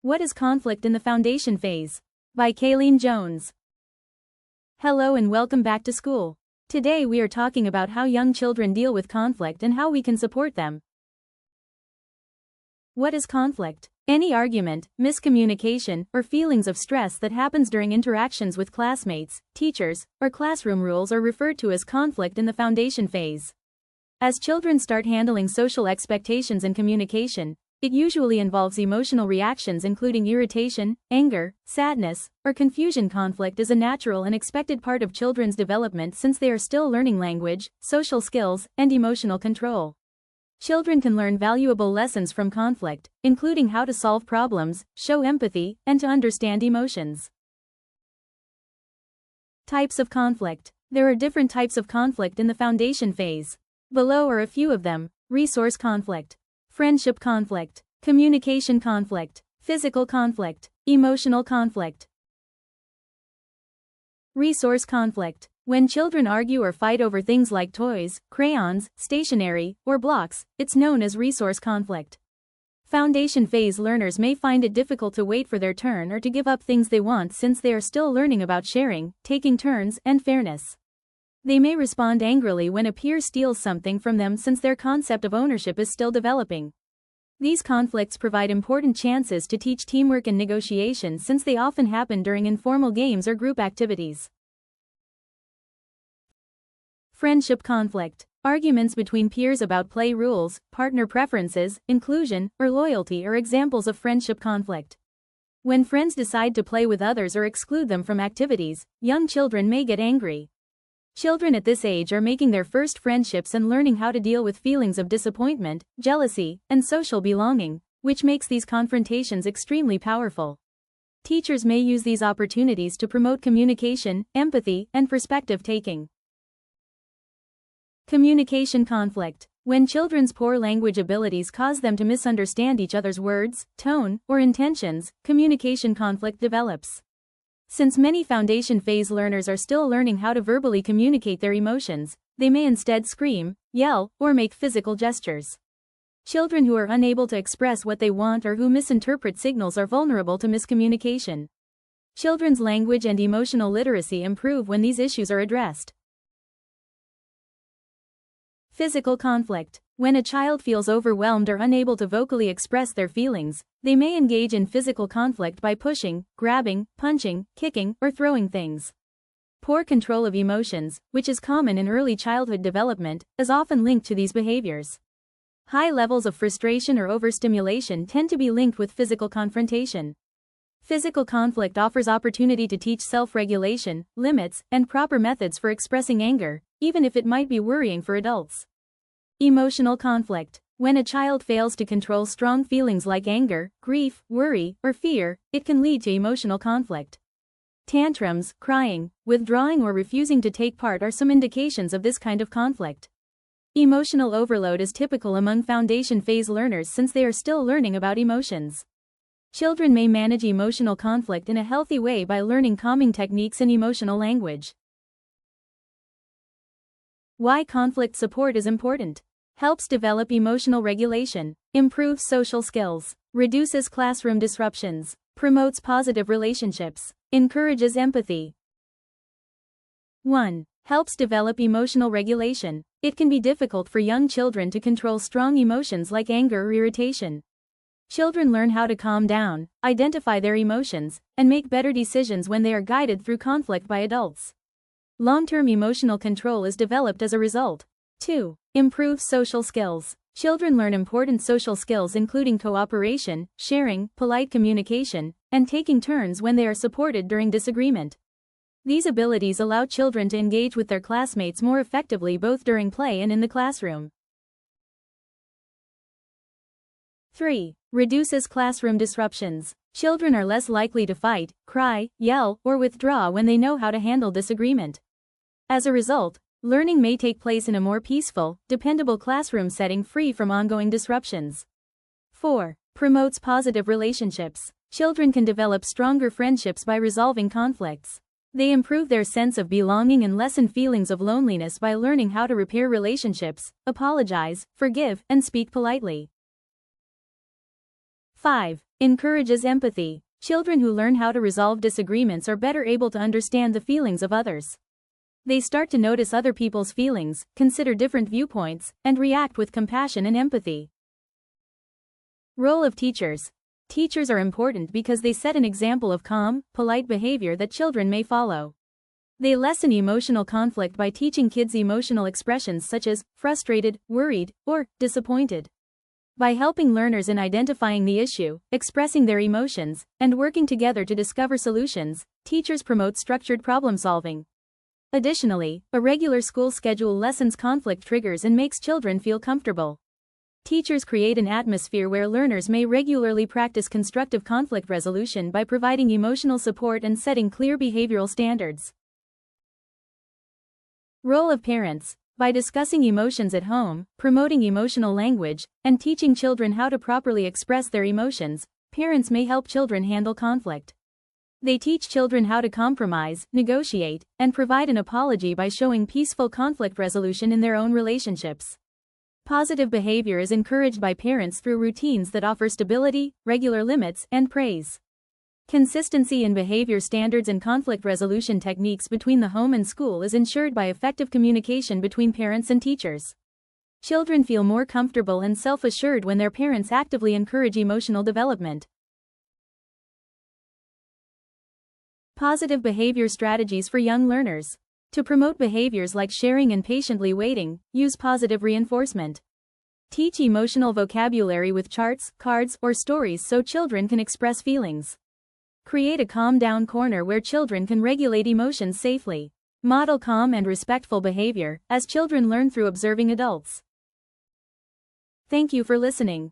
What is conflict in the foundation phase? By Kayleen Jones. Hello and welcome back to school. Today we are talking about how young children deal with conflict and how we can support them. What is conflict? Any argument, miscommunication, or feelings of stress that happens during interactions with classmates, teachers, or classroom rules are referred to as conflict in the foundation phase. As children start handling social expectations and communication, it usually involves emotional reactions including irritation, anger, sadness, or confusion. Conflict is a natural and expected part of children's development since they are still learning language, social skills, and emotional control. Children can learn valuable lessons from conflict, including how to solve problems, show empathy, and to understand emotions. Types of conflict. There are different types of conflict in the foundation phase. Below are a few of them: resource conflict, friendship conflict, communication conflict, physical conflict, emotional conflict. Resource conflict. When children argue or fight over things like toys, crayons, stationery, or blocks, it's known as resource conflict. Foundation phase learners may find it difficult to wait for their turn or to give up things they want since they are still learning about sharing, taking turns, and fairness. They may respond angrily when a peer steals something from them since their concept of ownership is still developing. These conflicts provide important chances to teach teamwork and negotiation since they often happen during informal games or group activities. Friendship conflict. Arguments between peers about play rules, partner preferences, inclusion, or loyalty are examples of friendship conflict. When friends decide to play with others or exclude them from activities, young children may get angry. Children at this age are making their first friendships and learning how to deal with feelings of disappointment, jealousy, and social belonging, which makes these confrontations extremely powerful. Teachers may use these opportunities to promote communication, empathy, and perspective-taking. Communication conflict. When children's poor language abilities cause them to misunderstand each other's words, tone, or intentions, communication conflict develops. Since many foundation phase learners are still learning how to verbally communicate their emotions, they may instead scream, yell, or make physical gestures. Children who are unable to express what they want or who misinterpret signals are vulnerable to miscommunication. Children's language and emotional literacy improve when these issues are addressed. Physical conflict. When a child feels overwhelmed or unable to vocally express their feelings, they may engage in physical conflict by pushing, grabbing, punching, kicking, or throwing things. Poor control of emotions, which is common in early childhood development, is often linked to these behaviors. High levels of frustration or overstimulation tend to be linked with physical confrontation. Physical conflict offers opportunity to teach self-regulation, limits, and proper methods for expressing anger, even if it might be worrying for adults. Emotional conflict. When a child fails to control strong feelings like anger, grief, worry, or fear, it can lead to emotional conflict. Tantrums, crying, withdrawing, or refusing to take part are some indications of this kind of conflict. Emotional overload is typical among foundation phase learners since they are still learning about emotions. Children may manage emotional conflict in a healthy way by learning calming techniques and emotional language. Why conflict support is important. Helps develop emotional regulation, improves social skills, reduces classroom disruptions, promotes positive relationships, encourages empathy. 1. Helps develop emotional regulation. It can be difficult for young children to control strong emotions like anger or irritation. Children learn how to calm down, identify their emotions, and make better decisions when they are guided through conflict by adults. Long-term emotional control is developed as a result. 2. Improves social skills. Children learn important social skills including cooperation, sharing, polite communication, and taking turns when they are supported during disagreement. These abilities allow children to engage with their classmates more effectively both during play and in the classroom. 3. Reduces classroom disruptions. Children are less likely to fight, cry, yell, or withdraw when they know how to handle disagreement. As a result, learning may take place in a more peaceful, dependable classroom setting free from ongoing disruptions. 4. Promotes positive relationships. Children can develop stronger friendships by resolving conflicts. They improve their sense of belonging and lessen feelings of loneliness by learning how to repair relationships, apologize, forgive, and speak politely. 5. Encourages empathy. Children who learn how to resolve disagreements are better able to understand the feelings of others. They start to notice other people's feelings, consider different viewpoints, and react with compassion and empathy. Role of teachers. Teachers are important because they set an example of calm, polite behavior that children may follow. They lessen emotional conflict by teaching kids emotional expressions such as frustrated, worried, or disappointed. By helping learners in identifying the issue, expressing their emotions, and working together to discover solutions, teachers promote structured problem solving. Additionally, a regular school schedule lessens conflict triggers and makes children feel comfortable. Teachers create an atmosphere where learners may regularly practice constructive conflict resolution by providing emotional support and setting clear behavioral standards. Role of parents. By discussing emotions at home, promoting emotional language, and teaching children how to properly express their emotions, parents may help children handle conflict. They teach children how to compromise, negotiate, and provide an apology by showing peaceful conflict resolution in their own relationships. Positive behavior is encouraged by parents through routines that offer stability, regular limits, and praise. Consistency in behavior standards and conflict resolution techniques between the home and school is ensured by effective communication between parents and teachers. Children feel more comfortable and self-assured when their parents actively encourage emotional development. Positive behavior strategies for young learners. To promote behaviors like sharing and patiently waiting, use positive reinforcement. Teach emotional vocabulary with charts, cards, or stories so children can express feelings. Create a calm-down corner where children can regulate emotions safely. Model calm and respectful behavior, as children learn through observing adults. Thank you for listening.